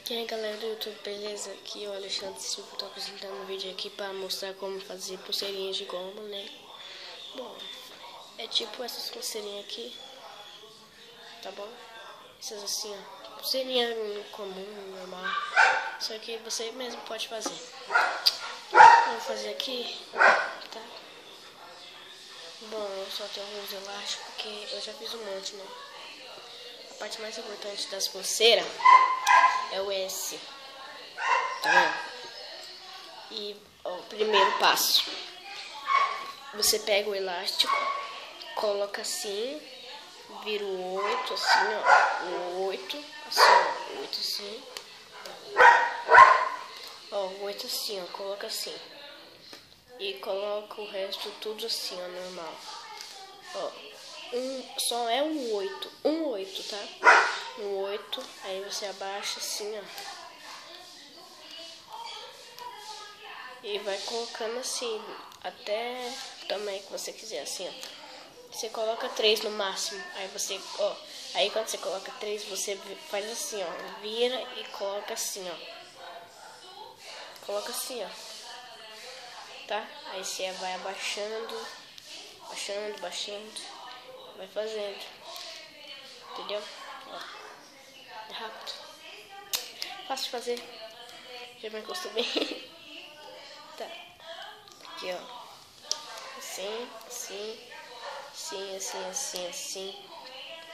E aí galera do YouTube, beleza? Aqui é o Alexandre Silva, tô apresentando um vídeo aqui para mostrar como fazer pulseirinhas de goma, né? Bom, é tipo essas pulseirinhas aqui, tá bom? Essas assim, ó, pulseirinha comum, normal, só que você mesmo pode fazer. Eu vou fazer aqui, tá? Bom, eu só tenho alguns elásticos porque eu já fiz um monte, né? A parte mais importante das pulseiras é o S. Tá vendo? E ó, o primeiro passo, você pega o elástico, coloca assim, vira o 8 assim, ó, o 8 assim, ó, o 8 assim, ó, o 8 assim, ó, coloca assim, e coloca o resto tudo assim, ó, normal, ó, só é um 8, tá? Um 8, aí você abaixa assim, ó. E vai colocando assim, até o tamanho que você quiser, assim, ó. Você coloca 3 no máximo. Aí você, ó. Aí quando você coloca 3, você faz assim, ó. Vira e coloca assim, ó. Coloca assim, ó. Tá? Aí você vai abaixando, baixando. Vai fazendo. Entendeu? Ó. É rápido. Fácil de fazer. Já me acostumei. Tá. Aqui, ó. Assim.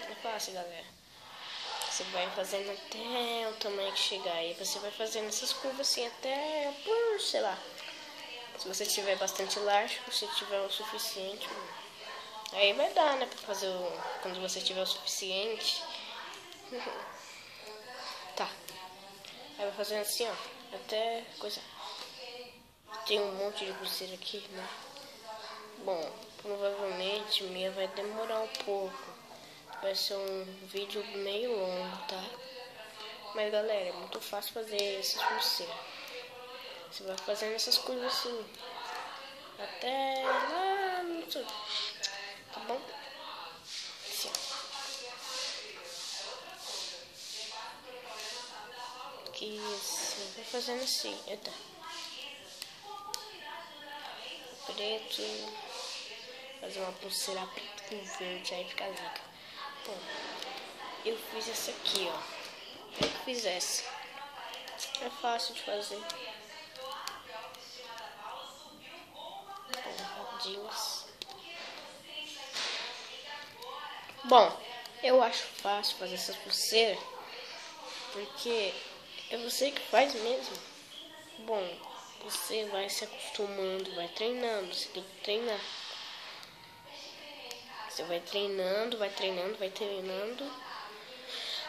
É fácil, galera. Você vai fazendo até o tamanho que chegar. E você vai fazendo essas curvas assim até por, sei lá. Se você tiver bastante elástico, se tiver o suficiente, aí vai dar, né? Pra fazer quando você tiver o suficiente. Tá. Aí vai fazendo assim, ó. Até coisa. Tem um monte de pulseira aqui, né? Bom, provavelmente minha vai demorar um pouco. Vai ser um vídeo meio longo, tá? Mas galera, é muito fácil fazer essas pulseiras. Você vai fazendo essas coisas assim até lá no sul, tá bom? Assim, ó. Aqui assim, vai fazendo assim, eita. Preto, fazer uma pulseira preta com verde, aí fica zica. Bom, eu fiz essa aqui, ó. Eu fiz essa. É fácil de fazer. Bom, eu acho fácil fazer essas pulseiras porque é você que faz mesmo. Bom, você vai se acostumando, vai treinando, você tem que treinar. Você vai treinando,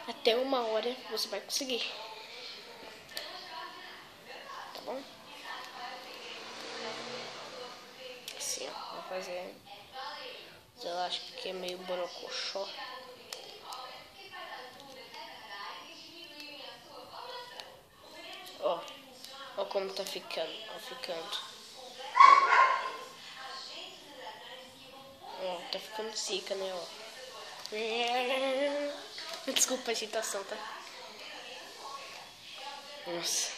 até uma hora você vai conseguir. Tá bom? Assim, ó, vou fazer. Eu acho que é meio borocochó. Ó como tá ficando, Ó, tá ficando seca, né, ó. Desculpa a agitação, tá? Nossa,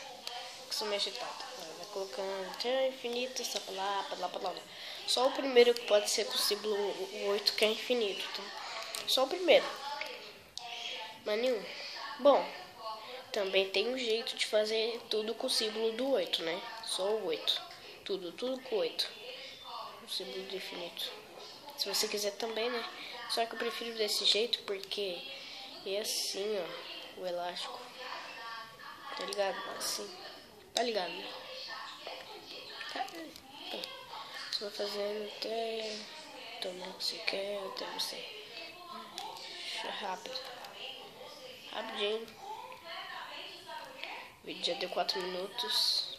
sou meio agitado. Vai colocando até infinito, só pra lá. Só o primeiro que pode ser com o símbolo 8, que é infinito, tá? Só o primeiro. Mas nenhum. Bom, também tem um jeito de fazer tudo com o símbolo do 8, né? Só o 8. Tudo com 8. O símbolo do infinito. Se você quiser também, né? Só que eu prefiro desse jeito porque é assim, ó, o elástico. Tá ligado? Assim. Tá ligado, né? Tá. Você vai fazendo até o tamanho que você quer, até você. Rápido. Rapidinho. O vídeo já deu 4 minutos.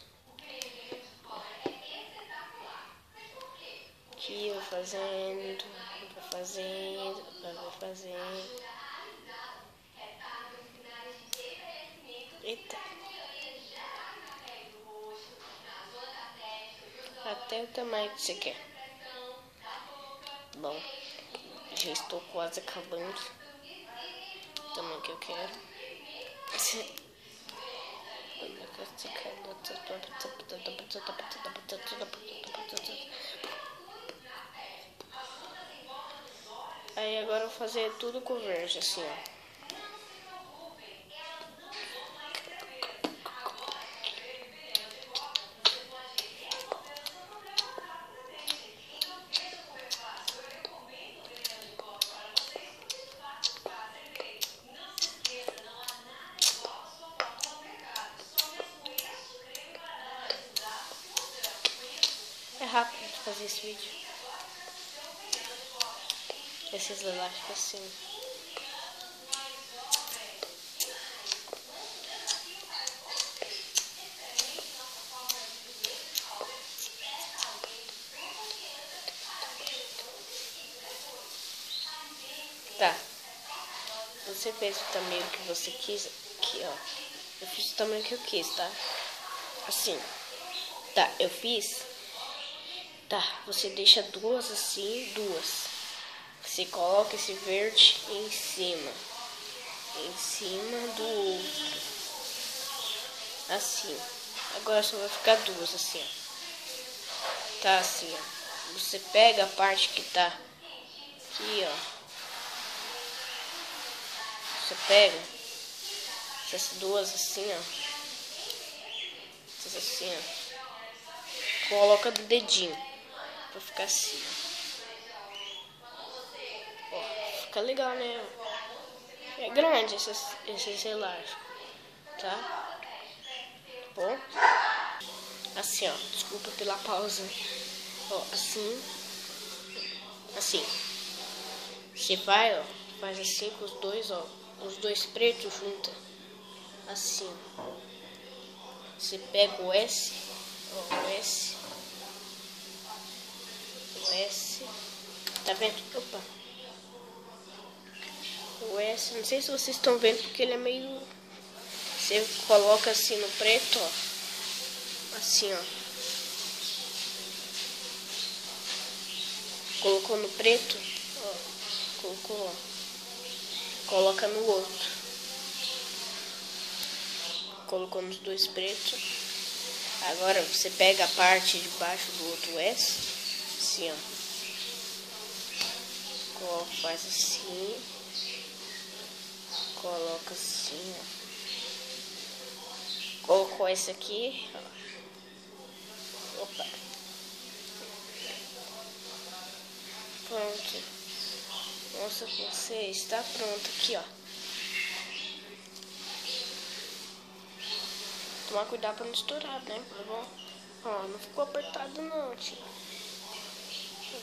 Aqui eu vou fazendo. Eita. Até o tamanho que você quer. Bom, já estou quase acabando. O tamanho que eu quero. Aí agora eu vou fazer tudo com verde, assim, ó. É rápido de fazer esse vídeo. Esses elásticos assim. Tá. Você fez o tamanho que você quis. Aqui, ó. Eu fiz o tamanho que eu quis, tá? Assim. Tá, eu fiz. Tá, você deixa duas assim, duas. Você coloca esse verde em cima do outro, assim. Agora só vai ficar duas assim, ó. Tá assim, ó. Você pega a parte que tá aqui, ó. Você pega essas duas assim, ó. Essas assim, ó. Coloca do dedinho pra ficar assim, ó. Fica legal, né? É grande esses elásticos, tá? Bom, assim, ó, desculpa pela pausa. Ó, assim, assim. Você vai, ó, faz assim com os dois, ó, os dois pretos junta, assim. Você pega o S, ó, o S, tá vendo? Opa. O S, não sei se vocês estão vendo porque ele é meio... Você coloca assim no preto, ó. Assim, ó. Colocou no preto, ó. Colocou, ó. Coloca no outro. Colocou nos dois pretos. Agora você pega a parte de baixo do outro S. Assim, ó. Faz assim. Coloca assim, ó. Colocou esse aqui, ó. Opa. Pronto. Nossa, você está pronto aqui, ó. Tomar cuidado pra não estourar, né? Tá bom? Ó, não ficou apertado não, tio.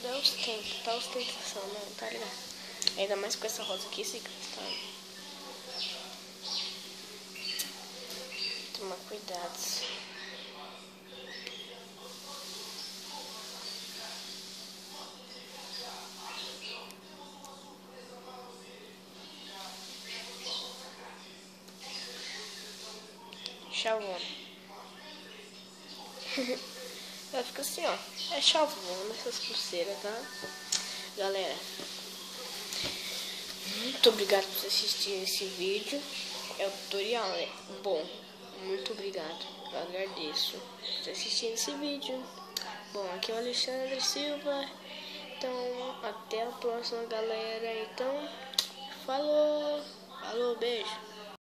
Dá ostentação, tá ostentação, não, tá ligado? Ainda mais com essa rosa aqui, esse cristal. Tomar cuidado. Chavona. Vai ficar assim, ó. É chavona essas pulseiras, tá? Galera, muito obrigado por assistir esse vídeo. É o tutorial, né? Bom, muito obrigado. Eu agradeço por assistir esse vídeo. Bom, aqui é o Alexandre Silva. Então, até a próxima, galera. Então, falou. Falou, beijo.